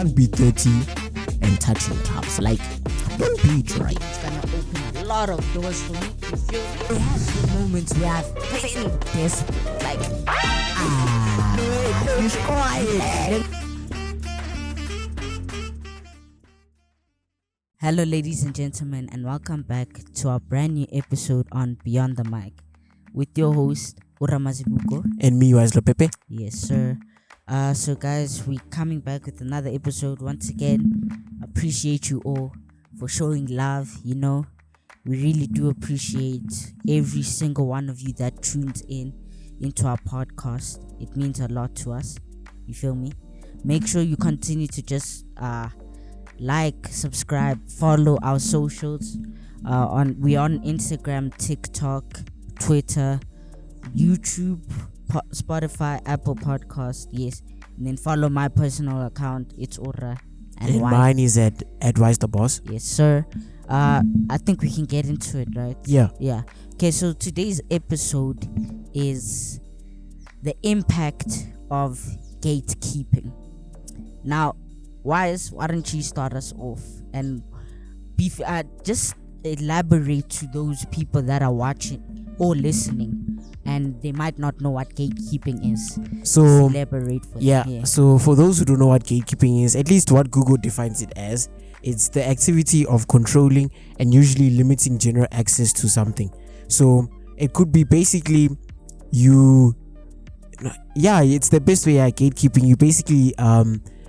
can't be 30 and touching tops. Like, don't be it, right? It's gonna open a lot of doors for me. You feel me? I have the moments where I've been desperate, like you spoiled. Hello, ladies and gentlemen, and welcome back to our brand new episode on Beyond the Mic with your host Ora And me, Wise Pepe. Yes, sir. So guys, we're coming back with another episode once again. Appreciate you all for showing love. You know, we really do appreciate every single one of you that tunes into our podcast. It means a lot to us. You feel me? Make sure you continue to just like, subscribe, follow our socials. We're on Instagram, TikTok, Twitter, YouTube, Spotify, Apple Podcast. Yes, and then follow my personal account. It's Ora and Wise. Mine is at Wise the Boss. Yes, sir. I think we can get into it, right? Yeah. Okay, so today's episode is the impact of gatekeeping. Now, Wise, why don't you start us off and just elaborate to those people that are watching or listening and they might not know what gatekeeping is. So just elaborate for them. Yeah. So for those who don't know what gatekeeping is, at least what Google defines it as, it's the activity of controlling and usually limiting general access to something. So it could be basically it's the best way at gatekeeping. You basically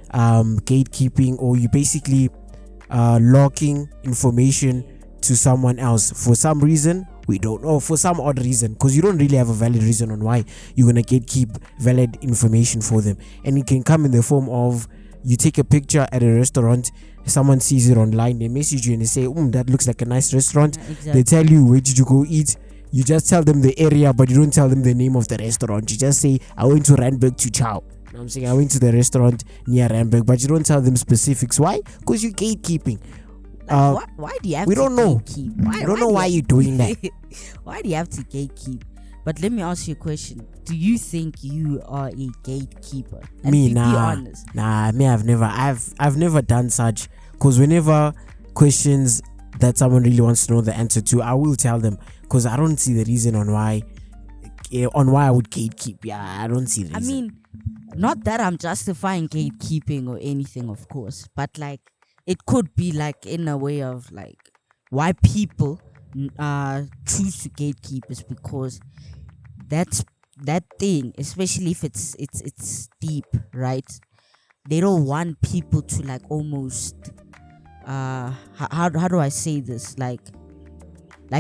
gatekeeping, or you basically locking information to someone else for some reason. We don't know, for some odd reason, because you don't really have a valid reason on why you're gonna gatekeep valid information for them. And it can come in the form of, you take a picture at a restaurant, someone sees it online, they message you and they say, that looks like a nice restaurant. Yeah, exactly. They tell you, where did you go eat? You just tell them the area, but you don't tell them the name of the restaurant. You just say, I went to Randburg to chow. You know what I'm saying? I went to the restaurant near Randburg, but you don't tell them specifics. Why? Because you're gatekeeping. Why do you have we to don't know. gatekeep? I don't know why you're doing that. Why do you have to gatekeep? But let me ask you a question. Do you think you are a gatekeeper? And Me, be honest. I've never done such. Because whenever questions that someone really wants to know the answer to, I will tell them. Because I don't see the reason on why I would gatekeep. Yeah, I don't see the reason. I mean, not that I'm justifying gatekeeping or anything, of course, but like, it could be like in a way of like why people choose to gatekeep is because that thing, especially if it's deep, right? They don't want people to like almost how do I say this, like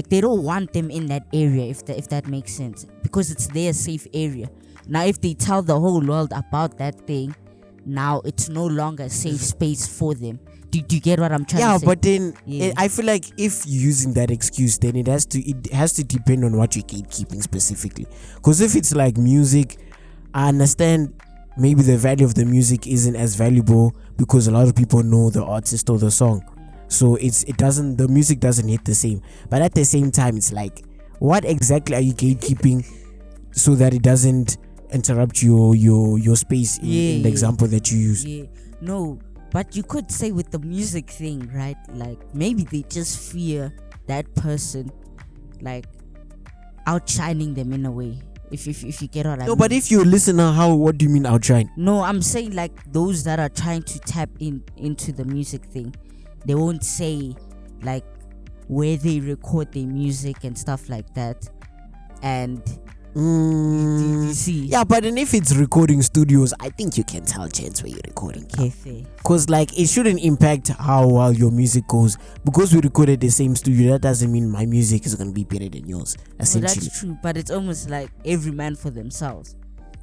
they don't want them in that area, if that makes sense, because it's their safe area. Now if they tell the whole world about that thing, now it's no longer a safe space for them. Do you get what I'm trying to say? Yeah, but then I feel like if you're using that excuse, then it has to depend on what you're gatekeeping specifically. Because if it's like music, I understand maybe the value of the music isn't as valuable because a lot of people know the artist or the song, so the music doesn't hit the same. But at the same time, it's like, what exactly are you gatekeeping so that it doesn't interrupt your space in the example that you use? Yeah, no. But you could say with the music thing, right? Like maybe they just fear that person, like outshining them in a way. If you get what I mean. No, but if you're a listener, what do you mean outshine? No, I'm saying like those that are trying to tap into the music thing, they won't say like where they record their music and stuff like that. And you see, yeah, but then if it's recording studios, I think you can tell chance where you're recording. Okay, fair. Because like it shouldn't impact how well your music goes. Because we recorded the same studio, that doesn't mean my music is gonna be better than yours. Essentially, that's true. But it's almost like every man for themselves.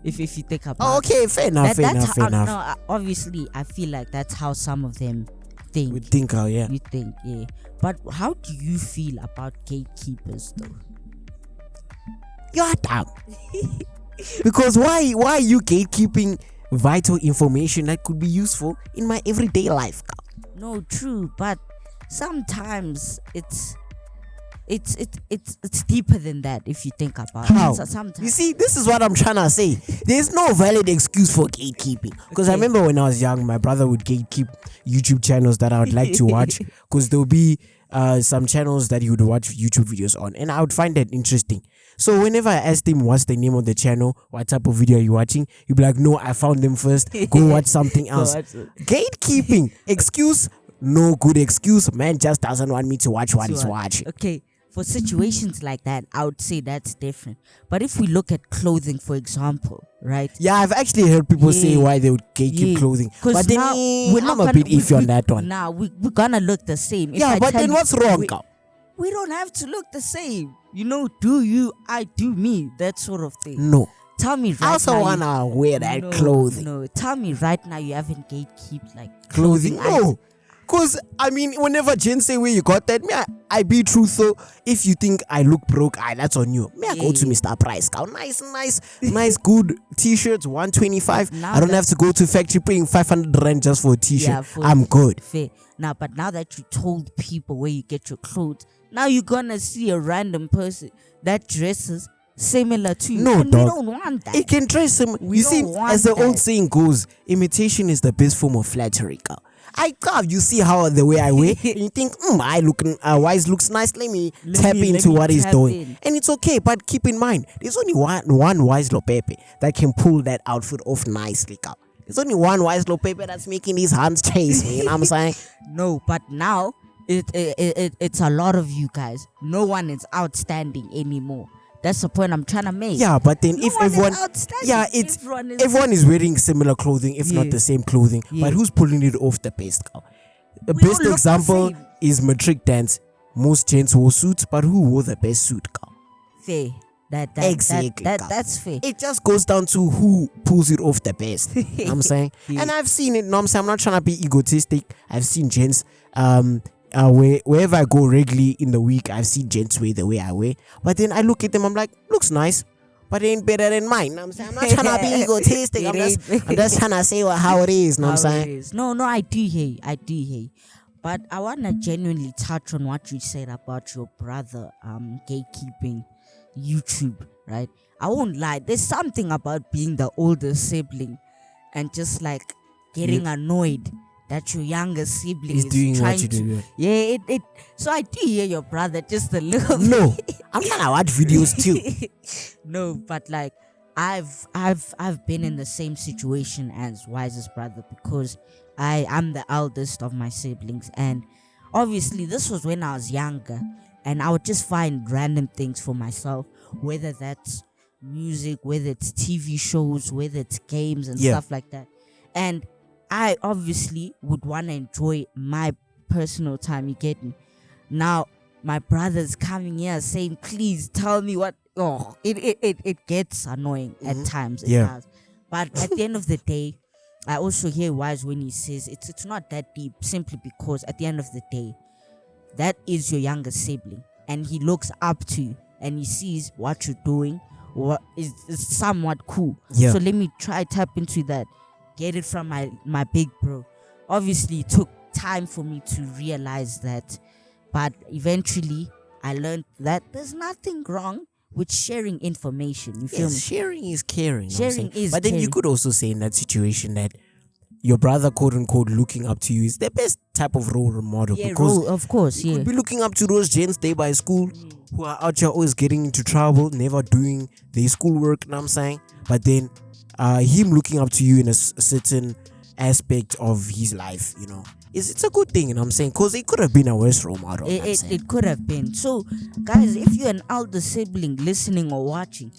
If you think about. Oh, okay, fair enough. No, obviously, I feel like that's how some of them think. We think, yeah. You think, yeah. But how do you feel about gatekeepers, though? You're dumb. Because why are you gatekeeping vital information that could be useful in my everyday life? No, true, but sometimes it's it's deeper than that if you think about How? it. So sometimes You see, this is what I'm trying to say. There's no valid excuse for gatekeeping. Because I remember when I was young, my brother would gatekeep YouTube channels that I would like to watch. Because there would be some channels that he would watch YouTube videos on. And I would find that interesting. So whenever I asked him what's the name of the channel, what type of video are you watching, he'd be like, no, I found them first. Go watch something else. Gatekeeping. Excuse. No good excuse. Man just doesn't want me to watch what he's watching. Okay. For situations like that, I would say that's different. But if we look at clothing, for example, right? Yeah, I've actually heard people say why they would gatekeep clothing. But then I'm a bit iffy on that one. Now we're gonna look the same. Yeah, but then what's wrong? We don't have to look the same. You know, do you, I do me, that sort of thing. No. Tell me right now. I also wanna wear that clothing. No, tell me right now you haven't gatekeeped like clothing. No. Because, I mean, whenever Jen say where you got that, me, I be truth. So, if you think I look broke, that's on you. Me, I go to Mr. Price. Nice, good t-shirts, 125. I don't have to go to factory paying 500 rand just for a t-shirt. Yeah, I'm good. Fair. Now, but now that you told people where you get your clothes, now you're gonna see a random person that dresses similar to you. No, and dog. We don't want that. It can dress similar. You see, as the old saying goes, imitation is the best form of flattery, girl. You see how the way I wear, and you think, Wise looks nice. Let me tap into what he's doing, and it's okay. But keep in mind, there's only one Wise Lopepe that can pull that outfit off nicely, girl. There's only one Wise Lopepe that's making these hands chase me. You know what I'm saying? No, but now it's a lot of you guys. No one is outstanding anymore. That's the point I'm trying to make. Yeah, but then if everyone is wearing similar clothing, if not the same clothing, but who's pulling it off the best? The best example is matric dance. Most gents wore suits, but who wore the best suit? Fair. Exactly. That's fair. It just goes down to who pulls it off the best. You know what I'm saying? And I've seen it. I'm not trying to be egotistic. I've seen gents wherever I go regularly in the week, I've seen gents wear the way I wear. But then I look at them, I'm like, looks nice, but it ain't better than mine. You know what I'm saying? I'm not trying to be egotistic. I'm just trying to say how it is. You know what I'm saying? No, I do hear. But I want to genuinely touch on what you said about your brother gatekeeping YouTube, right? I won't lie. There's something about being the older sibling and just like getting annoyed that your younger sibling is doing trying what you do. Yeah, so I do hear your brother just a little bit. No, I'm trying to watch videos too. No, but like I've been in the same situation as Wise's brother because I'm the eldest of my siblings, and obviously this was when I was younger, and I would just find random things for myself, whether that's music, whether it's TV shows, whether it's games and stuff like that. And I obviously would want to enjoy my personal time, you get me? Now, my brother's coming here saying, please tell me what... Oh, it gets annoying at times. It does. But at the end of the day, I also hear Wise when he says it's not that deep, simply because at the end of the day, that is your younger sibling. And he looks up to you and he sees what you're doing, what is somewhat cool. Yeah. So let me try tap into that. Get it from my big bro. Obviously, it took time for me to realize that, but eventually I learned that there's nothing wrong with sharing information. You feel me? Sharing is caring. Sharing is But then caring. you could also say in that situation that your brother, quote unquote, looking up to you is the best type of role model. Yeah, because of course, you could be looking up to those gents day by school who are out here always getting into trouble, never doing their schoolwork, you know what I'm saying? But then him looking up to you in a certain aspect of his life, you know, it's a good thing, you know what I'm saying? Because it could have been a worse role model. It could have been. So, guys, if you're an elder sibling listening or watching,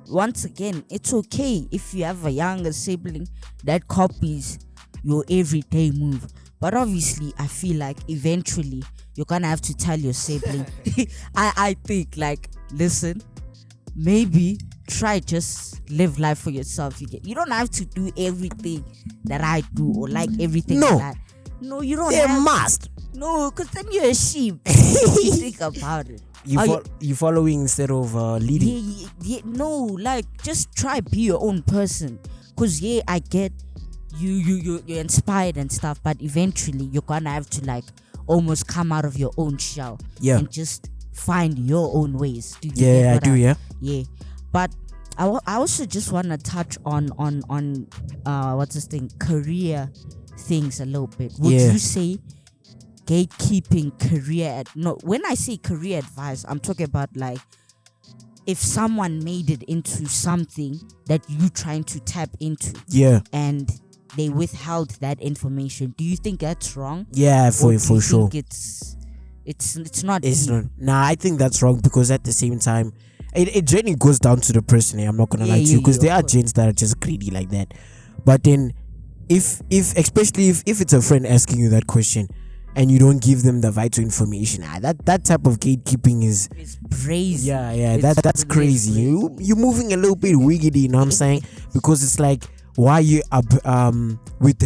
once again, it's okay if you have a younger sibling that copies your everyday move. But obviously, I feel like eventually you're gonna have to tell your sibling. I think, like, listen, maybe try just live life for yourself. You don't have to do everything that I do or like everything that. No, you don't. They must. No, because then you're a sheep. You think about it. You following instead of leading. No, like just try be your own person. Cause I get you're inspired and stuff, but eventually you're gonna have to like almost come out of your own shell and just find your own ways. Do you Yeah, get I what do. Yeah. Yeah, but I also just want to touch on what's this thing, career things a little bit. Would Yeah. you say gatekeeping no, when I say career advice, I'm talking about like if someone made it into something that you trying to tap into, Yeah. and they withheld that information, do you think that's wrong? Yeah, Or for do you sure. think it's not It's deep? not. Nah, I think that's wrong because at the same time, it generally goes down to the person. I'm not gonna lie to you because there of are course. gents that are just greedy like that. But then, if especially if it's a friend asking you that question, and you don't give them the vital information, that type of gatekeeping is It's crazy. yeah, It's that's really crazy. You're moving a little bit wiggity, you know what I'm saying? Because it's like, why you with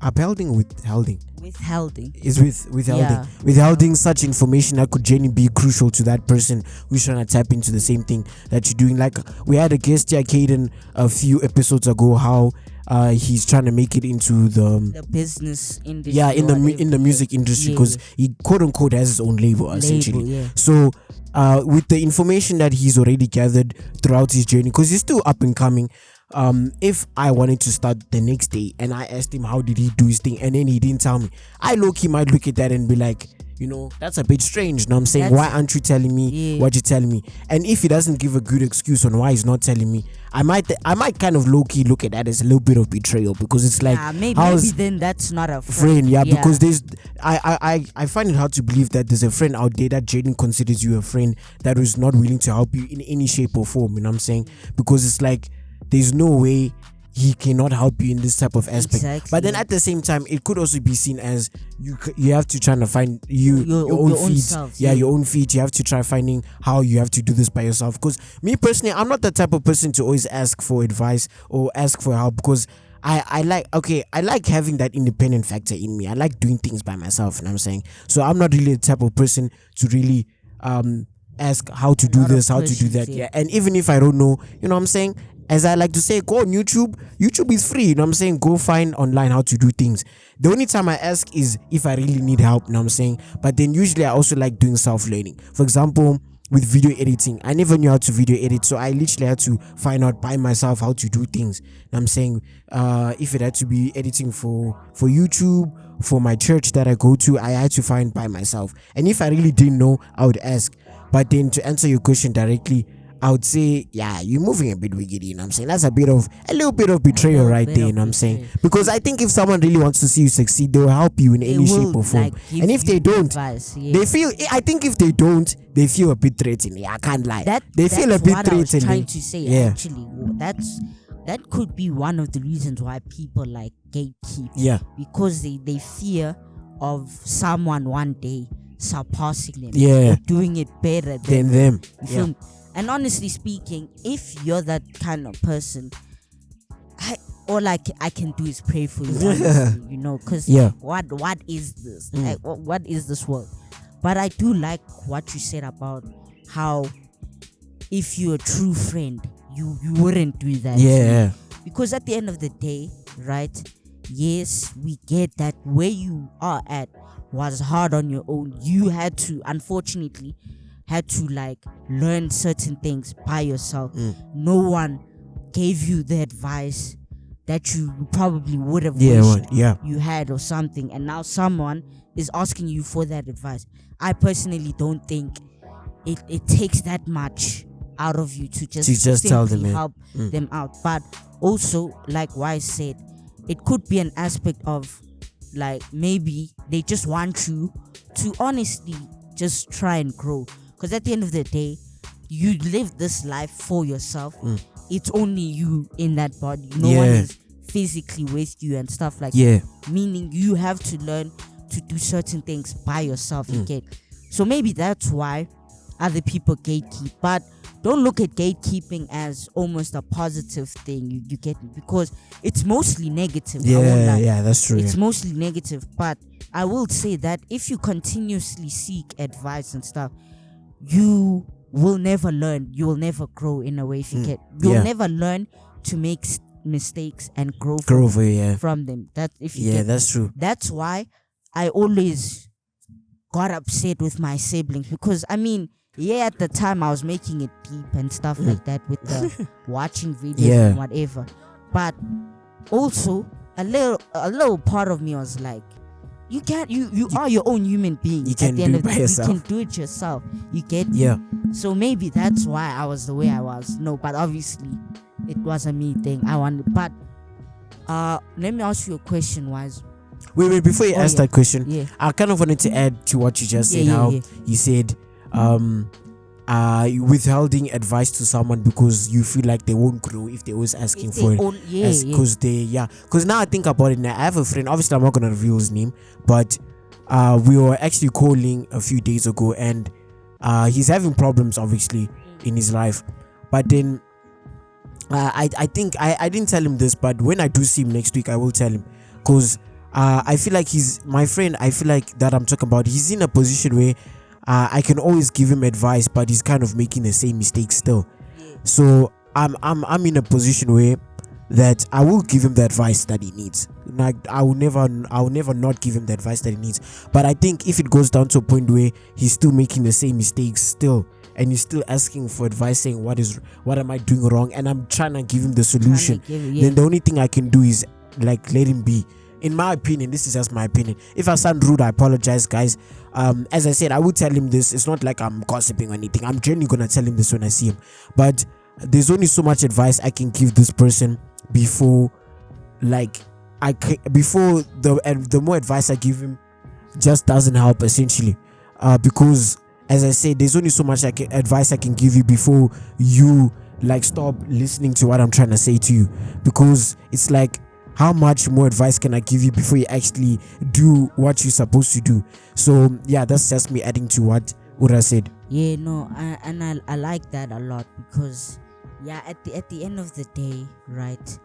upholding withholding Withholding. is withholding Yeah. withholding such information that could genuinely be crucial to that person who's trying to tap into the same thing that you're doing. Like we had a guest here, Caden, a few episodes ago, how he's trying to make it into The business industry. yeah in or the music industry Yeah, because he quote unquote has his own label essentially. yeah. So with the information that he's already gathered throughout his journey, because he's still up and coming, if I wanted to start the next day and I asked him how did he do his thing and then he didn't tell me, I low-key might look at that and be like, you know, that's a bit strange. You know what I'm saying? Why aren't you telling me what you're telling me? And if he doesn't give a good excuse on why he's not telling me, I might kind of low-key look at that as a little bit of betrayal, because it's like, maybe then that's not a friend. Yeah, because there's I find it hard to believe that there's a friend out there that genuinely considers you a friend that is not willing to help you in any shape or form. You know what I'm saying? Because it's like there's no way he cannot help you in this type of aspect. Exactly. But then at the same time, it could also be seen as you have to try to find your own feet. self, Your own feet. You have to try finding how you have to do this by yourself. Because me personally, I'm not the type of person to always ask for advice or ask for help, because I like having that independent factor in me. I like doing things by myself, you know what I'm saying? So I'm not really the type of person to really ask how to do this, how to do that. Yeah. And even if I don't know, you know what I'm saying? As I like to say, go on YouTube. YouTube is free, you know what I'm saying? Go find online how to do things. The only time I ask is if I really need help, you know what I'm saying? But then usually I also like doing self-learning. For example, with video editing, I never knew how to video edit, so I literally had to find out by myself how to do things. You know what I'm saying, if it had to be editing for YouTube, for my church that I go to, I had to find by myself. And if I really didn't know, I would ask. But then to answer your question directly, I would say, yeah, you're moving a bit wicked, you know what I'm saying? That's a little bit of betrayal right there, you know what I'm saying? Because I think if someone really wants to see you succeed, they will help you in any shape or form. And if they don't, they feel, I think if they don't, they feel a bit threatened. Yeah, I can't lie. They feel a bit what I was threatened. trying to say, actually. That could be one of the reasons why people like gatekeep. Yeah. Because they fear of someone one day surpassing them. Yeah. Or doing it better Than them. You feel me? And honestly speaking, if you're that kind of person, all I can do is pray for you, honestly, you know, because what is this? Like, what is this world? But I do like what you said about how if you're a true friend, you wouldn't do that. Yeah. Because at the end of the day, right? Yes, we get that where you are at was hard on your own. You had to, unfortunately, like learn certain things by yourself. No one gave you the advice that you probably would have wished you had or something, and now someone is asking you for that advice. I personally don't think it takes that much out of you to just tell them, help them out. But also, like Wise said, it could be an aspect of like maybe they just want you to honestly just try and grow. Because at the end of the day, you live this life for yourself. It's only you in that body. No one is physically with you and stuff like that. Meaning you have to learn to do certain things by yourself. You get. So maybe that's why other people gatekeep. But don't look at gatekeeping as almost a positive thing. You get me? Because it's mostly negative. Yeah, that's true. It's mostly negative. But I will say that if you continuously seek advice and stuff, you will never learn. You will never grow in a way. If you get, you'll never learn to make mistakes and grow from them. That if you get, that's true. That's why I always got upset with my siblings because I mean, yeah, at the time I was making it deep and stuff like that with the watching videos and whatever. But also a little part of me was like, you are your own human being. You can do it by yourself. You can do it yourself. You get me? Yeah. So maybe that's why I was the way I was. No, but obviously it was a me thing. I wanted, but let me ask you a question, Wise. Wait, before you ask that question, I kind of wanted to add to what you just said. You said you withholding advice to someone because you feel like they won't grow if they're always asking for it. Because now I think about it now, I have a friend, obviously I'm not gonna reveal his name, but we were actually calling a few days ago, and he's having problems obviously in his life. But then I think I didn't tell him this, but when I do see him next week I will tell him, because I feel like he's my friend. I feel like that I'm talking about, he's in a position where I can always give him advice, but he's kind of making the same mistake still. So I'm in a position where that I will give him the advice that he needs. Like I will never not give him the advice that he needs. But I think if it goes down to a point where he's still making the same mistakes still, and he's still asking for advice, saying what am I doing wrong, and I'm trying to give him the solution, then the only thing I can do is like let him be. In my opinion, this is just my opinion. If I sound rude, I apologize, guys. As I said, I will tell him this. It's not like I'm gossiping or anything. I'm genuinely gonna tell him this when I see him. But there's only so much advice I can give this person before, before the more advice I give him just doesn't help, essentially. Because as I said, there's only so much advice I can give you before you stop listening to what I'm trying to say to you. Because it's like, how much more advice can I give you before you actually do what you're supposed to do? So yeah, that's just me adding to what Ora said. Yeah, no, I like that a lot, because at the end of the day, right?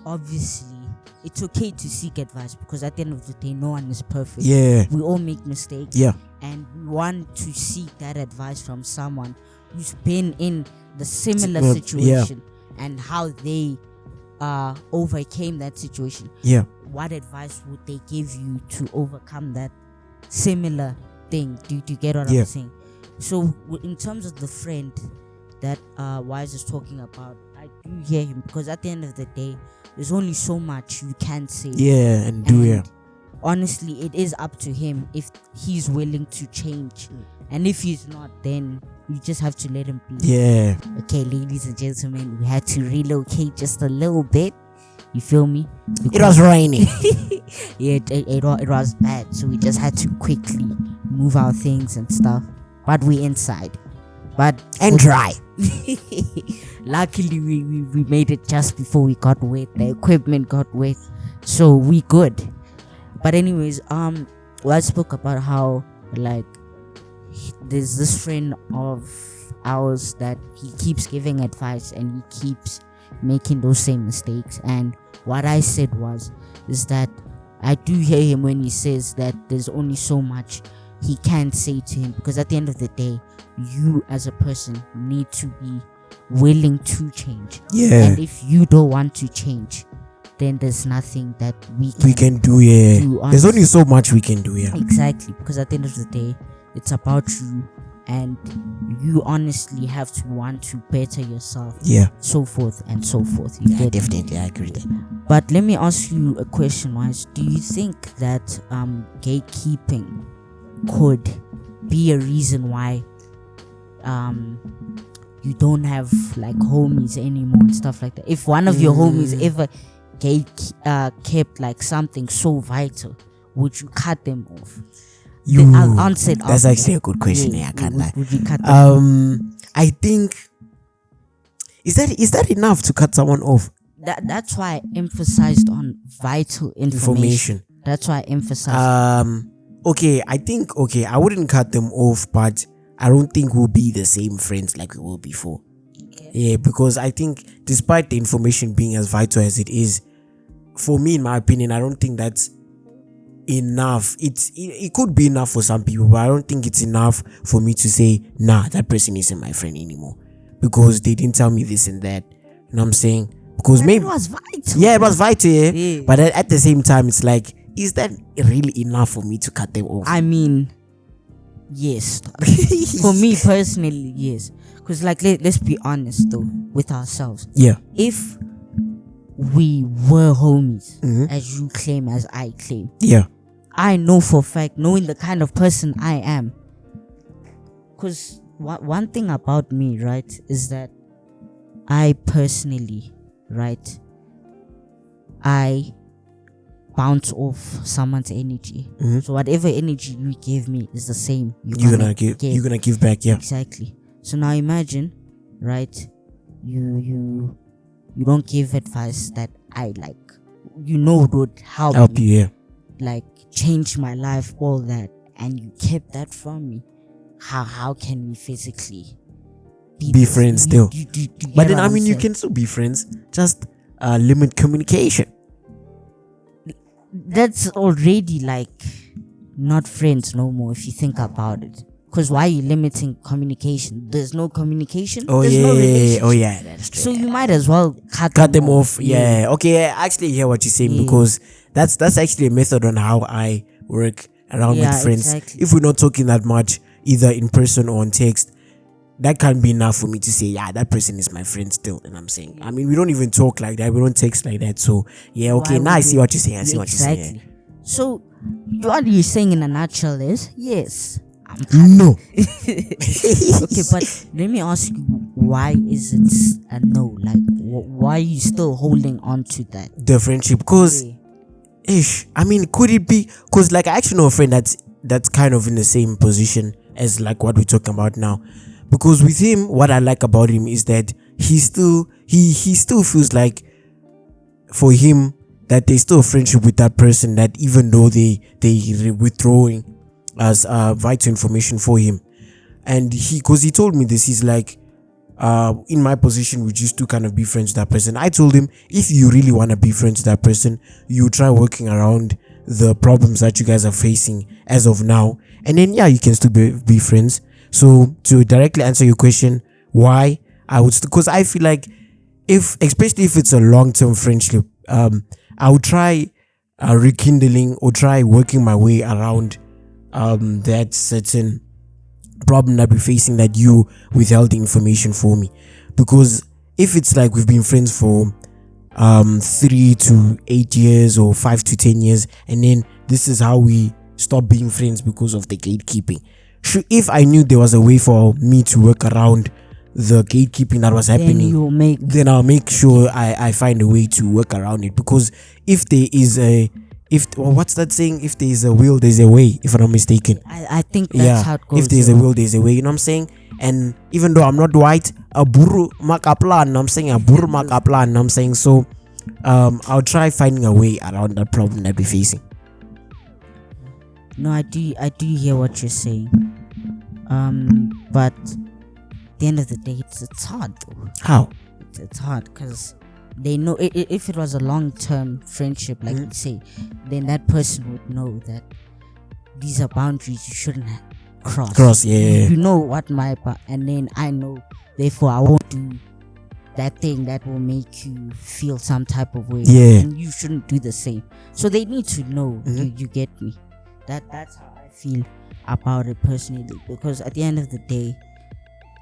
Obviously, it's okay to seek advice, because at the end of the day, no one is perfect. Yeah, we all make mistakes. Yeah, and we want to seek that advice from someone who's been in the similar situation and how they overcame that situation. Yeah, what advice would they give you to overcome that similar thing? Do you get what I'm saying? So in terms of the friend that Wise is talking about, I do hear him, because at the end of the day, there's only so much you can say. And honestly, it is up to him if he's willing to change. And if he's not, then you just have to let him be. Yeah. Okay, ladies and gentlemen, we had to relocate just a little bit. You feel me? Because it was raining. it was bad. So we just had to quickly move our things and stuff. But we inside. And dry. Luckily, we made it just before we got wet. The equipment got wet. So we good. But anyways, I spoke about how there's this friend of ours that he keeps giving advice and he keeps making those same mistakes. And what I said is that I do hear him when he says that there's only so much he can say to him, because at the end of the day, you as a person need to be willing to change. And if you don't want to change, then there's nothing that we can do. There's only so much we can do. Exactly, because at the end of the day, it's about you, and you honestly have to want to better yourself. So forth and so forth. Definitely, I agree with that. But let me ask you a question, Wise. Do you think that gatekeeping could be a reason why you don't have homies anymore and stuff like that? If one of your homies ever kept something so vital, would you cut them off? I'll answer it. That's actually a good question. I can't lie. Would you cut them? I think is that enough to cut someone off? That's why I emphasized on vital information. That's why I emphasized. Okay, I think I wouldn't cut them off, but I don't think we'll be the same friends like we were before. Yeah, because I think despite the information being as vital as it is, for me, in my opinion, I don't think that's enough. It could be enough for some people, but I don't think it's enough for me to say, nah, that person isn't my friend anymore, because they didn't tell me this and that. You know what I'm saying? Because maybe it was vital. Yeah, it was vital. But at the same time, it's like, is that really enough for me to cut them off? I mean, Yes. For me personally, yes. Because like let's be honest though with ourselves. Yeah. If we were homies, Mm-hmm. as you claim, as I claim, Yeah. I know for a fact, knowing the kind of person I am. Because one thing about me, right, is that I personally, right, I bounce off someone's energy. Mm-hmm. So whatever energy you give me is the same. You're gonna give back. Yeah. Exactly. So now imagine, right, you don't give advice that I like, would help me, you. Yeah. like change my life, all that, and you kept that from me. How can we physically Be friends still? You get But then what I'm you saying? can still be friends. Just limit communication. That's already like not friends no more if you think about it. Because why are you limiting communication? There's no communication. Oh There's yeah. no relationship. Oh yeah. That's true. So you might as well cut them off. Yeah. Okay. I actually hear what you're saying because that's actually a method on how I work around with friends. Exactly. If we're not talking that much, either in person or on text, that can't be enough for me to say, yeah, that person is my friend still. And I'm saying, I mean, we don't even talk like that. We don't text like that. So yeah, okay. Now I see what you're saying. I see what you're saying. So what you're saying in a nutshell is yes. No. Okay, but let me ask you, why is it a no? Like, why are you still holding on to that? The friendship, because I mean, could it be because like I actually know a friend that's kind of in the same position as like what we're talking about now. Because with him, what I like about him is that he still feels like for him that there's still a friendship with that person, that even though they withdrawing as vital information for him. And because he told me this, he's like, in my position, we used to kind of be friends with that person. I told him, if you really want to be friends with that person, you try working around the problems that you guys are facing as of now, and then you can still be friends. So to directly answer your question, why I would, because I feel like especially if it's a long-term friendship, I would try rekindling or try working my way around that certain problem that we're facing, that you withheld the information for me. Because if it's like we've been friends for 3 to 8 years or 5 to 10 years, and then this is how we stop being friends because of the gatekeeping. If I knew there was a way for me to work around the gatekeeping that was happening, then I'll make sure I find a way to work around it. Because if there is what's that saying? If there is a will, there's a way, if I'm not mistaken. I think that's how it goes. If there's a will, there's a way, you know what I'm saying? And even though I'm not white, a buru makaplan, I'm saying a buru makaplan, I'm saying, so I'll try finding a way around that problem that we're facing. No, I do hear what you're saying. But at the end of the day, it's hard though. How? It's hard because they know if it was a long-term friendship, like you say, then that person would know that these are boundaries you shouldn't cross. You know what and then I know, therefore I won't do that thing that will make you feel some type of way, and you shouldn't do the same. So they need to know. You get me? That's how I feel about it personally, because at the end of the day,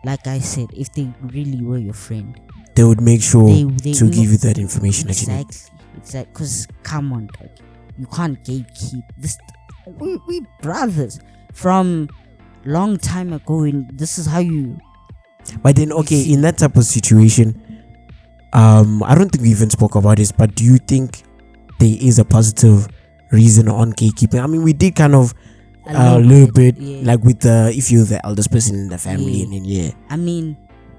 like I said, if they really were your friend, they would make sure to give you that information. Exactly. Because come on, like, you can't gatekeep this. We brothers from long time ago, and this is how you. But then, okay, in that type of situation, I don't think we even spoke about this, but do you think there is a positive reason on gatekeeping? I mean, we did kind of a little bit, like with if you're the eldest person in the family, and then I mean,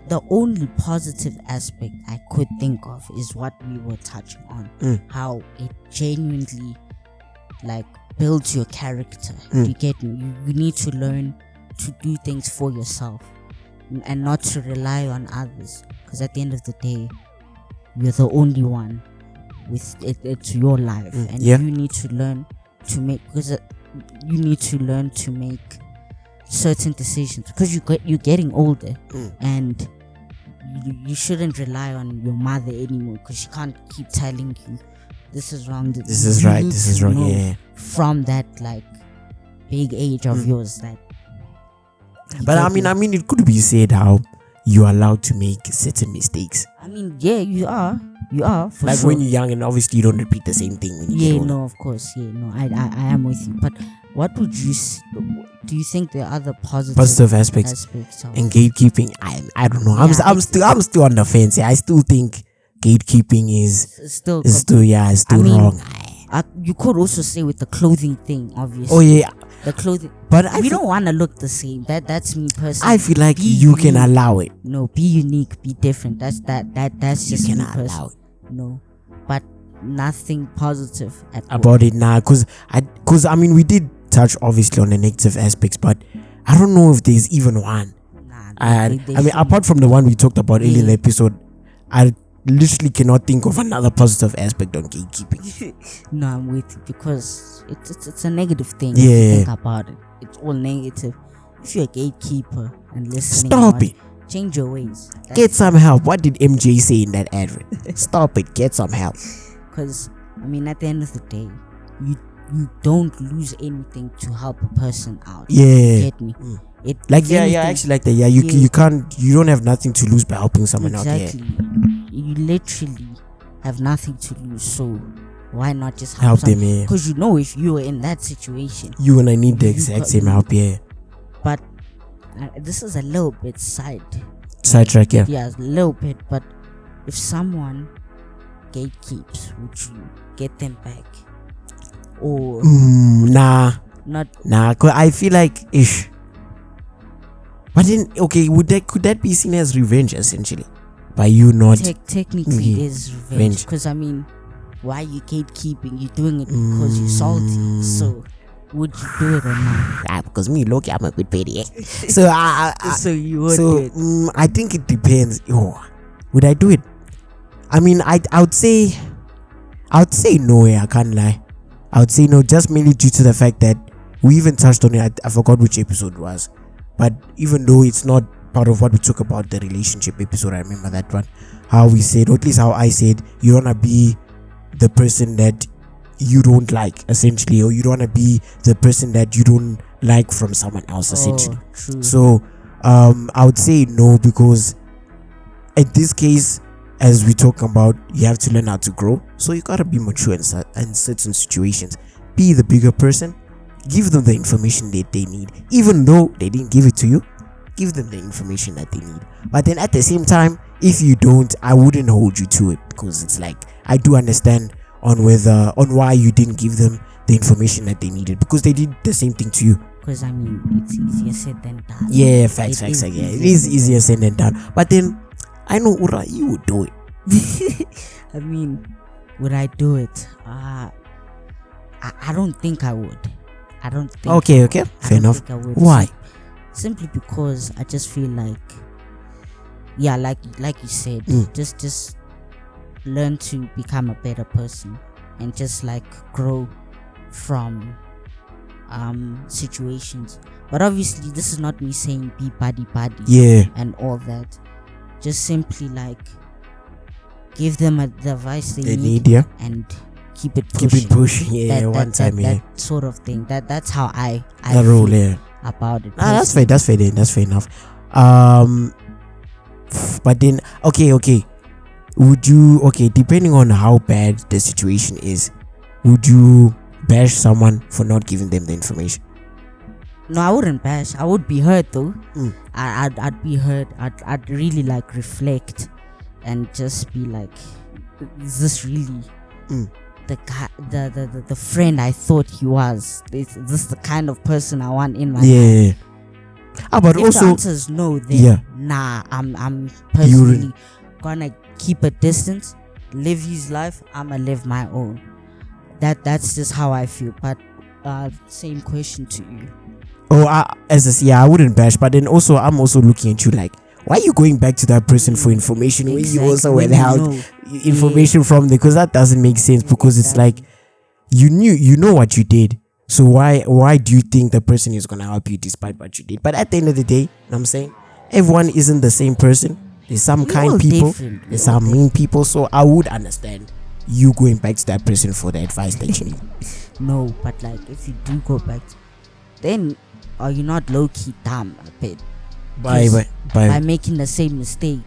the only positive aspect I could think of is what we were touching on, how it genuinely like builds your character. You get me? You need to learn to do things for yourself and not to rely on others, because at the end of the day, you're the only one with it. It's your life, and you need to learn to make, because you need to learn to make certain decisions, because you're getting older, and you shouldn't rely on your mother anymore, because she can't keep telling you this is wrong, this is right, this is wrong. From that like big age of yours, that But I mean, it could be said how you're allowed to make certain mistakes. I mean, yeah, you are. You are, for Like sure. when you're young, and obviously you don't repeat the same thing when you get older. No, of course. Yeah, no, I am with you. But what would you do you think there are other positive aspects of and gatekeeping? I don't know. Yeah, I'm still on the fence. Yeah, I still think gatekeeping is still wrong. You could also say with the clothing thing, obviously. Oh yeah, the clothing. but we don't want to look the same. That's me personally. I feel like you can allow it. No, be unique, be different. That's just You me can allow personally. No, but nothing positive about it now, because I mean, we did touch obviously on the negative aspects, but I don't know if there's even one. I mean, apart from the one we talked about earlier in the episode, I literally cannot think of another positive aspect on gatekeeping. No, I'm with you, because it's a negative thing. Yeah. If you think about it, it's all negative. If you're a gatekeeper and listening, Stop it. Change your ways. Get some help. What did MJ say in that advert? Stop it. Get some help. Because I mean, at the end of the day, you don't lose anything to help a person out. Yeah. Get me? It Like actually like that. Yeah, you don't have nothing to lose by helping someone out there. Exactly. You literally have nothing to lose, so why not just Help them, yeah. Because you know, if you were in that situation, You and I need the exact same help, yeah. But this is a little bit Sidetrack, yeah. Yeah, a little bit. But if someone gatekeeps, would you get them back? Or nah, not? cause I feel like ish. But then, okay, could that be seen as revenge essentially? By you not technically it is revenge. Because I mean, why are you gatekeeping? You're doing it because you're salty. So would you do it or not? Because me, look, I'm a good baby. So so you would do it. I think it depends. Would I do it? I mean, I would say no. I can't lie. I would say no, just mainly due to the fact that we even touched on it. I forgot which episode it was, but even though it's not part of what we talk about, the relationship episode, I remember that one. How we said, or at least how I said, you wanna be the person that you don't like, essentially, or you don't wanna be the person that you don't like from someone else, essentially. True. So, I would say no, because in this case, as we talk about, you have to learn how to grow. So you gotta be mature in certain situations. Be the bigger person. Give them the information that they need, even though they didn't give it to you. Give them the information that they need. But then at the same time, if you don't, I wouldn't hold you to it, because it's like, I do understand on why you didn't give them the information that they needed, because they did the same thing to you. Because I mean, it's easier said than done. Yeah, facts. Yeah, it is easier said than done. But then I know, Ora, you would do it. I mean, would I do it? I don't think I would. I don't think. Okay, fair enough. Why? Simply because I just feel like, yeah, like you said, just learn to become a better person and just like grow from situations. But obviously, this is not me saying be buddy, yeah, and all that. Just simply like give them the advice they need, yeah, and keep it pushing. Yeah, that sort of thing. That's how I roll, feel yeah, about it. That's fair. That's fair enough. But then okay, would you, depending on how bad the situation is, would you bash someone for not giving them the information? No, I wouldn't bash. I would be hurt though. I'd be hurt. I'd really like reflect and just be like, is this really the guy, the friend I thought he was? Is this the kind of person I want in my life? But if also the answer is no, then nah, I'm personally gonna keep a distance, live his life. I'ma live my own. That's just how I feel. But same question to you. I wouldn't bash, but then also I'm also looking at you like, why are you going back to that person for information when you also withheld information from them? Because that doesn't make sense. Because it's like you know what you did, so why do you think the person is gonna help you despite what you did? But at the end of the day, I'm saying everyone isn't the same person. There's some kind people, there's some mean people. So I would understand you going back to that person for the advice that you need. No, but like if you do go back, then are you not low-key dumb a bit? By making the same mistake,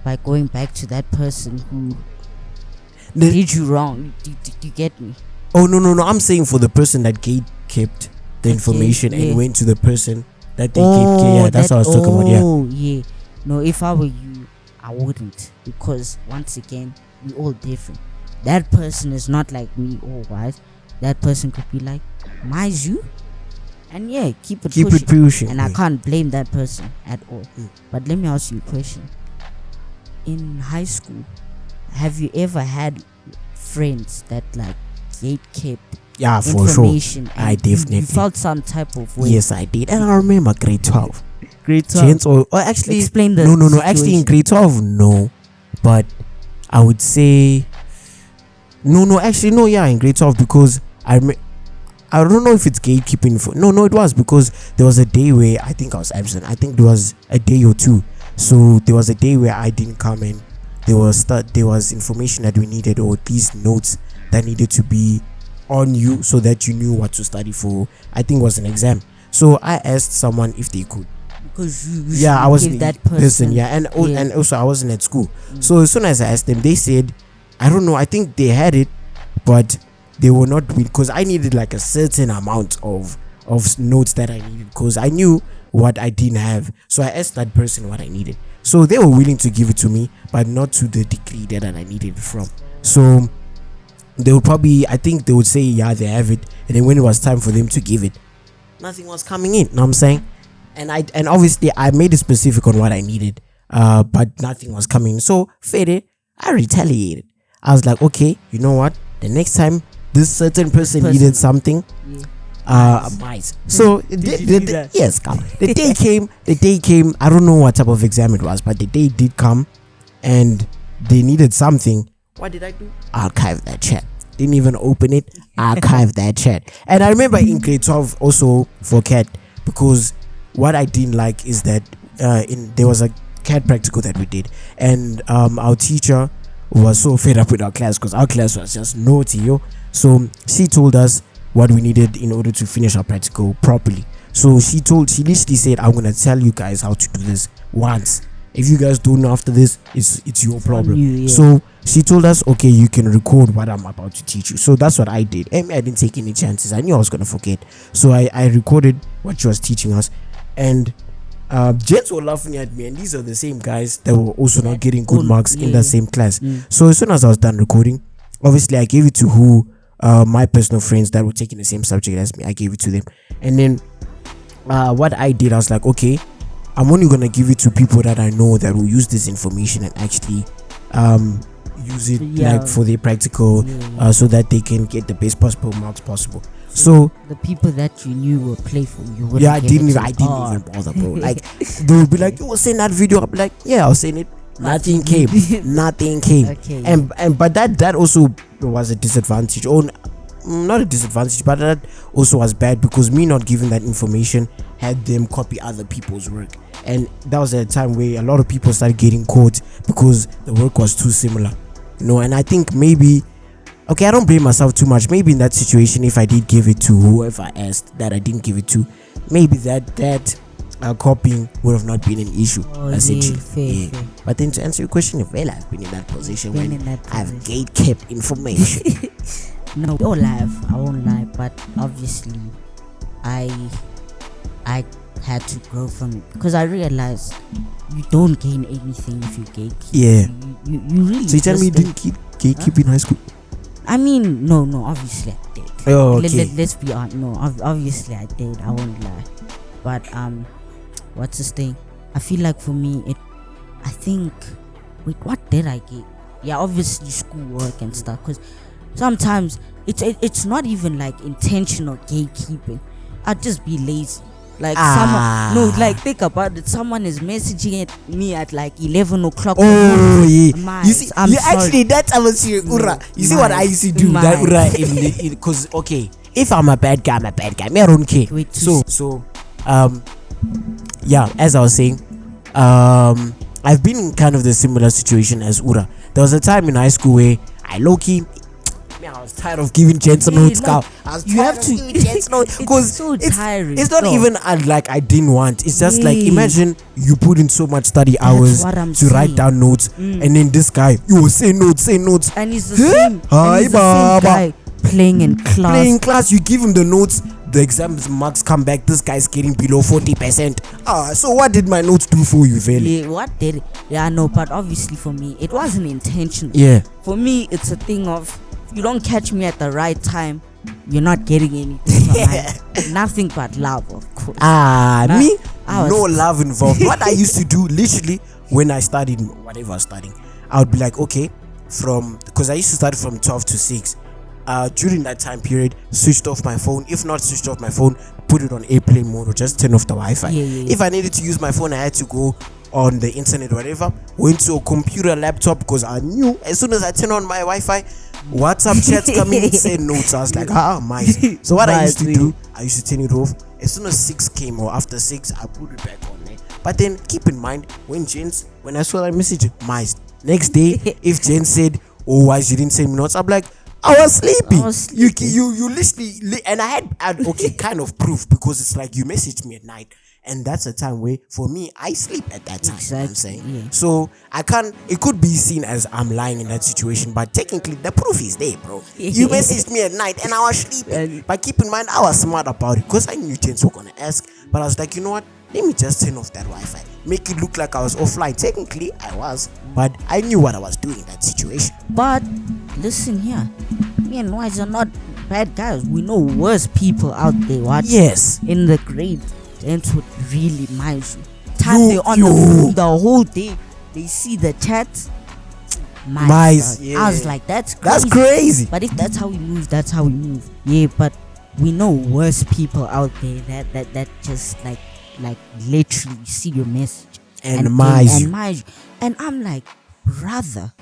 by going back to that person who did you wrong. Do you get me? Oh no, I'm saying for the person that gate kept the information and went to the person that they kept. Yeah, that's what I was talking about. Yeah. Oh yeah. No, if I were you, I wouldn't, because once again, we all different. That person is not like me or Wise. That person could be like, "Mine's you," and yeah, keep it pushing. And I can't blame that person at all. But let me ask you a question. In high school, have you ever had friends that like gate kept for sure? I definitely you felt some type of way. Yes, I did, and I remember grade 12. Gents, or actually, explain the no. situation. Actually, in grade 12, no, but I would say no. Actually, no. Yeah, in grade 12, because I don't know if it's gatekeeping. No, it was because there was a day where I think I was absent. I think there was a day or two. So there was a day where I didn't come in. There was information that we needed, or these notes that needed to be on you so that you knew what to study for. I think it was an exam. So I asked someone if they could. Because I wasn't that person. And also I wasn't at school. So as soon as I asked them, they said, I don't know, I think they had it, but they were not, because I needed like a certain amount of notes that I needed, because I knew what I didn't have. So I asked that person what I needed. So they were willing to give it to me, but not to the degree that I needed it from. So they would probably, I think they would say, yeah, they have it. And then when it was time for them to give it, nothing was coming in. Know what I'm saying? And obviously I made it specific on what I needed, but nothing was coming. So Fede, I retaliated. I was like, okay, you know what? The next time this certain person needed something, mice. So yes, come. The day came. I don't know what type of exam it was, but the day did come, and they needed something. What did I do? Archive that chat. Didn't even open it. Archive that chat. And I remember in grade 12 also for CAT, because what I didn't like is that there was a CAT practical that we did, and our teacher was so fed up with our class, because our class was just naughty, yo. So she told us what we needed in order to finish our practical properly. So she literally said, I'm gonna tell you guys how to do this once. If you guys don't know after this, it's your problem. So she told us, okay, you can record what I'm about to teach you. So that's what I did. I didn't take any chances. I knew I was gonna forget. So I recorded what she was teaching us, and gents were laughing at me, and these are the same guys that were also not getting good marks in the same class. So as soon as I was done recording, obviously I gave it to my personal friends that were taking the same subject as me. I gave it to them, and then what I did, I was like, okay, I'm only gonna give it to people that I know that will use this information and actually use it like for their practical, so that they can get the best possible marks possible. So the people that you knew were playful, I didn't even bother, bro. Like they would be like, you will send that video. I'll be like, yeah, I'll send it. Nothing came. Nothing came. Okay. And but that also was a disadvantage, or not a disadvantage, but that also was bad, because me not giving that information had them copy other people's work, and that was a time where a lot of people started getting caught because the work was too similar, and I think maybe, okay, I don't blame myself too much. Maybe in that situation, if I did give it to whoever I asked that I didn't give it to, maybe that copying would have not been an issue, essentially. Fair. But then to answer your question, well, I've been in that position I've gate kept information. No, I won't lie, but obviously I had to grow from it, because I realized you don't gain anything if you gatekeep. Yeah. You really. So you tell me you didn't gatekeep in high school? I mean, no, obviously I did. Oh, okay. Let's be honest. No, obviously I did. I won't lie. But what's this thing? I feel like for me, what did I get? Yeah, obviously schoolwork and stuff. Because sometimes it's not even like intentional gatekeeping. I'd just be lazy. Like think about it. Someone is messaging at me at like 11 o'clock. Oh yeah. You see, I'm sorry. Actually, that's how Ura. You see what I used to do? That Ura, because okay, if I'm a bad guy, I'm a bad guy. Me, I don't care. As I was saying, I've been in kind of the similar situation as Ura. There was a time in high school where I low-key, Man, I was tired of giving gents notes, cow. I was you tired have of to giving gents notes because it's so tiring. it's not dog. even like I didn't want. It's just like imagine you put in so much study hours what I'm to write saying. down notes, and then this guy, you say notes, and he's the Huh? same. Hi, and he's the Baba. same guy playing in class. Playing class, you give him the notes, the exam marks come back, this guy's getting below 40%. So what did my notes do for you, Veli? Yeah, what did it? Yeah, no, but obviously for me, it wasn't intentional. Yeah. For me, it's a thing of if you don't catch me at the right time, you're not getting anything from me. Nothing but love, of course. Me? I No was- love involved. What I used to do, literally, when I studied, whatever I was studying, I would be like, okay, because I used to study from 12 to 6. During that time period, switched off my phone. If not switched off my phone, put it on airplane mode or just turn off the Wi-Fi. Yeah. If I needed to use my phone, I had to go on the internet, whatever. Went to a computer, laptop, because I knew as soon as I turn on my Wi-Fi, WhatsApp chats coming in, saying notes. I was like, nice. So what I used to do, I used to turn it off. As soon as 6 came or after 6, I put it back on there. But then keep in mind, when I saw that message, next day, if Jen said, oh, why you didn't send me notes, I'm like, I was sleeping. You literally, and I had okay kind of proof because it's like you messaged me at night, and that's a time where for me I sleep at that time. You know what I'm saying, yeah. so I can't. It could be seen as I'm lying in that situation, but technically the proof is there, bro. You messaged me at night and I was sleeping. But keep in mind, I was smart about it because I knew Jens were gonna ask. But I was like, you know what? Let me just turn off that Wi-Fi. Make it look like I was offline. Technically, I was, but I knew what I was doing in that situation. But listen here, me and Wise are not bad guys. We know worse people out there. What? Yes. In the grade, Gents would really mind you. Time they're on the phone the whole day. They see the chat. Mice. Yeah. I was like, that's crazy. But if that's how we move, that's how we move. Yeah, but we know worse people out there that just like literally see your message and mice you. And I'm like, brother,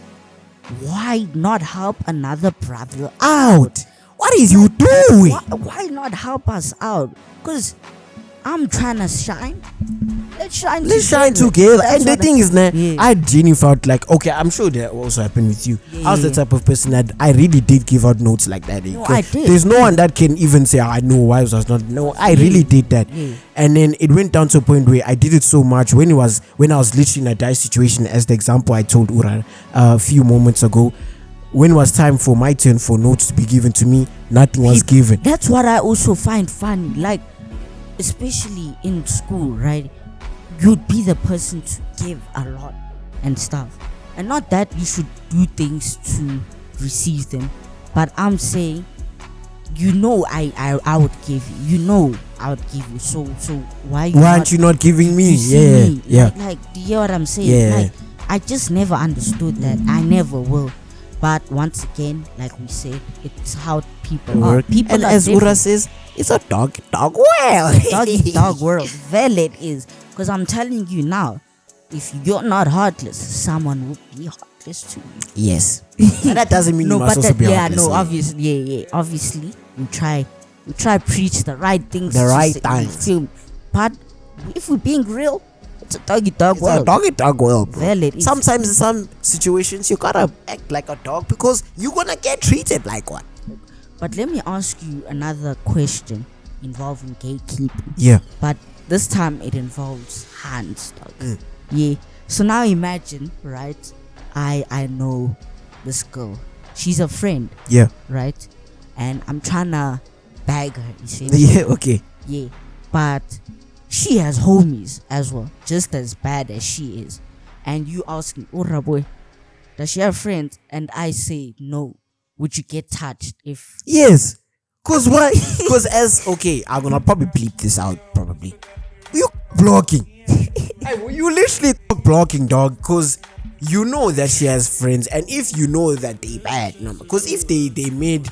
why not help another brother out? What is you doing? Why not help us out? Because I'm trying to shine. Let's shine together. And the thing is, I genuinely felt like, okay, I'm sure that also happened with you. I was the type of person that I really did give out notes like that. No, I did. There's no one that can even say, I know why I was not. No, I really did that. And then it went down to a point where I did it so much when I was literally in a dire situation, as the example I told Ora a few moments ago. When it was time for my turn for notes to be given to me, nothing was given. That's what I also find funny. Like, especially in school, right? You'd be the person to give a lot and stuff. And not that you should do things to receive them. But I'm saying, I would give you. I would give you. So why aren't you not giving me? Yeah. Like, do you hear what I'm saying? Yeah. Like, I just never understood that. I never will. But once again, like we said, it's how people are. People and are as different. Ura says, it's a dog world. Dog world. Well, it is. Because I'm telling you now, if you're not heartless, someone will be heartless too. Yes. And that doesn't mean you must also be heartless. Obviously, obviously, we try preach the right things. The right times. But if we're being real, it's a dog world. It's a dog world, bro. Well, it is. Sometimes in some situations, you gotta act like a dog because you're gonna get treated like one. But let me ask you another question involving gatekeeping. Yeah. But this time it involves hands, dog. Yeah. So now imagine, right? I know this girl. She's a friend. Yeah. Right? And I'm trying to bag her. You see? Yeah, okay. Yeah. But she has homies as well, just as bad as she is. And you ask me, Ora boy, does she have friends? And I say no. Would you get touched if? Yes. Cause why? Cause I'm gonna probably bleep this out. Probably. You blocking. You literally blocking, dog. Cause you know that she has friends, and if you know that they bad, no. Cause if they made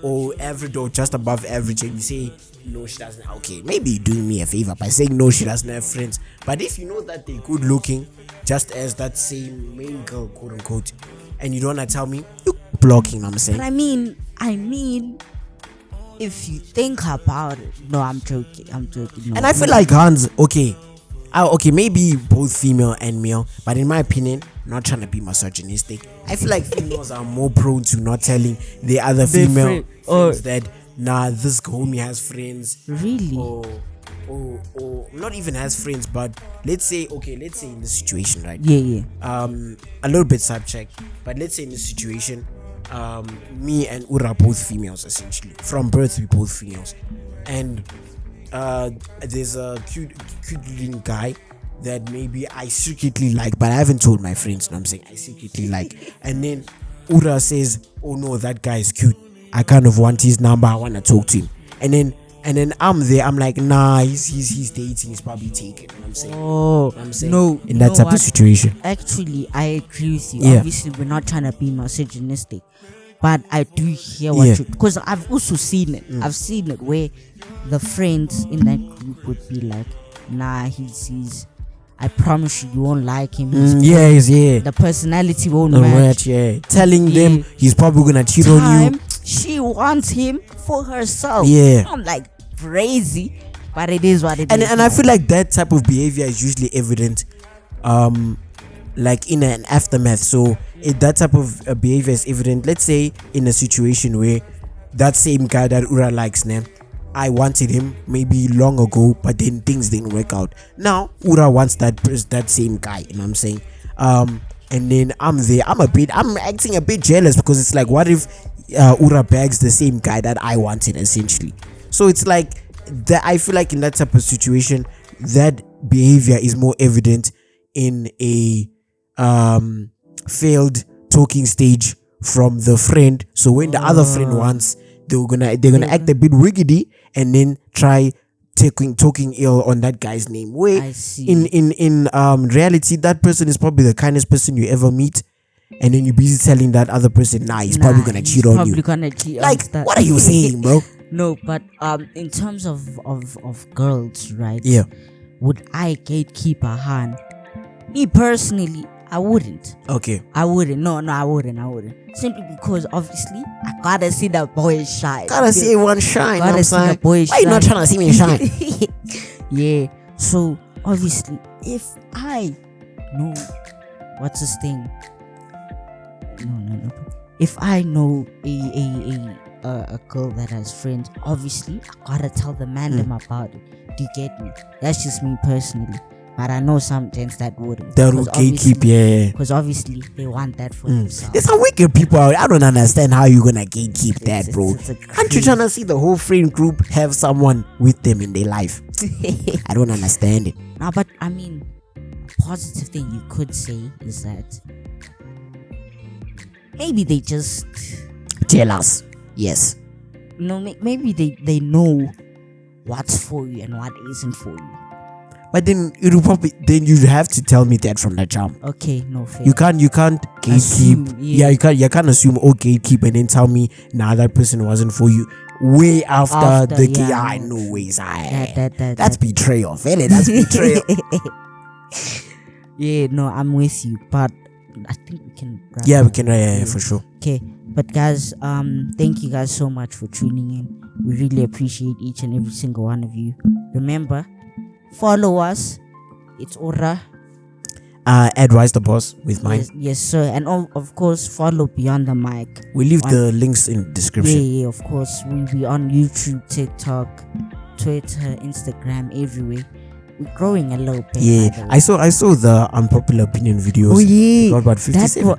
or average or just above average, and you say no, she doesn't. Okay, maybe you're doing me a favor by saying no, she doesn't have friends. But if you know that they're good looking, just as that same main girl, quote unquote, and you don't wanna tell me, you blocking. I'm saying. But I mean, if you think about it, no, I'm joking. No, and I feel like Hans, okay, maybe both female and male, but in my opinion, not trying to be misogynistic. I feel like females are more prone to not telling the other female friends that this homie has friends. Really? Or not even has friends, but let's say in this situation, right? Yeah. A little bit subject, but let's say in this situation, me and Ura both females, essentially from birth we both females, and there's a cute looking guy that maybe I secretly like, but I haven't told my friends. You know what I'm saying? I secretly like, and then Ura says, "Oh no, that guy is cute. I kind of want his number. I want to talk to him." And then I'm there. I'm like, nah, he's dating. He's probably taken. You know what I'm saying? Oh, I'm saying? No, in that type of situation. Actually, I agree with you. Yeah. Obviously, we're not trying to be misogynistic, but I do hear what you, because I've also seen it. I've seen it where the friends in that group would be like, nah, he's I promise you won't like him. The personality won't match. Telling them he's probably gonna cheat on you. She wants him for herself. I'm like, crazy, but it is what it is. And I feel like that type of behavior is usually evident like in an aftermath. So if that type of behavior is evident, let's say in a situation where that same guy that Ura likes, I wanted him maybe long ago, but then things didn't work out. Now Ura wants that same guy, you know what I'm saying? And then I'm there, I'm acting a bit jealous, because it's like, what if Ura bags the same guy that I wanted, essentially? So it's like that. I feel like in that type of situation, that behavior is more evident in a failed talking stage from the friend. So when the other friend wants, they're gonna act a bit wiggedy and then try talking ill on that guy's name. Where in reality, that person is probably the kindest person you ever meet, and then you're busy telling that other person, he's probably gonna cheat on you. Like, what are you saying, bro? No, but in terms of girls, right? Yeah. Would I gatekeep a hand? Me personally, I wouldn't. Okay. I wouldn't. No, I wouldn't. Simply because obviously I gotta see the boy shine. Gotta see one shine. Gotta see the boy shine. Why you not trying to see me shine? Yeah. So obviously, if I know what's this thing? No. If I know a girl that has friends, obviously I gotta tell the man them about it. Do you get me? That's just me personally. But I know some gents that wouldn't. That will gatekeep, because obviously they want that for themselves. There's some wicked people out. I don't understand how you're gonna gatekeep that, bro. Aren't you trying to see the whole friend group have someone with them in their life? I don't understand it. No, but I mean, a positive thing you could say is that maybe they just tell us. Yes. No, maybe they know what's for you and what isn't for you. But then you have to tell me that from the jump. Okay, no fair. You can't gatekeep. Assume, you can't assume gatekeep and then tell me that person wasn't for you. Way after the I know ways. That's betrayal, fella. That's betrayal. Yeah, no, I'm with you, but I think we can. We can, for sure. Okay, but guys, thank you guys so much for tuning in. We really appreciate each and every single one of you. Remember, follow us. It's Ora. Advise the boss with mine. Yes, sir. And of course, follow Beyond the Mic. We leave the links in the description. Yeah, of course. We'll be on YouTube, TikTok, Twitter, Instagram, everywhere. We're growing a little bit. Yeah, I saw the unpopular opinion videos. Oh yeah, got about 57.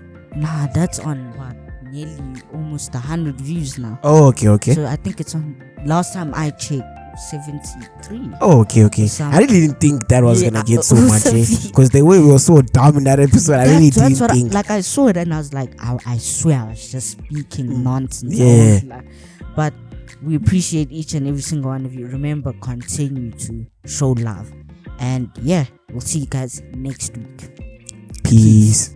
That's on what, nearly almost 100 views now. Oh, okay. So I think it's on. Last time I checked, 73. Oh, okay. I really didn't think that was gonna get so much, because the way we were so dumb in that episode, I really didn't think. I saw it and I was like, I swear I was just speaking nonsense. Yeah. But we appreciate each and every single one of you. Remember, continue to show love. And yeah, we'll see you guys next week. Peace.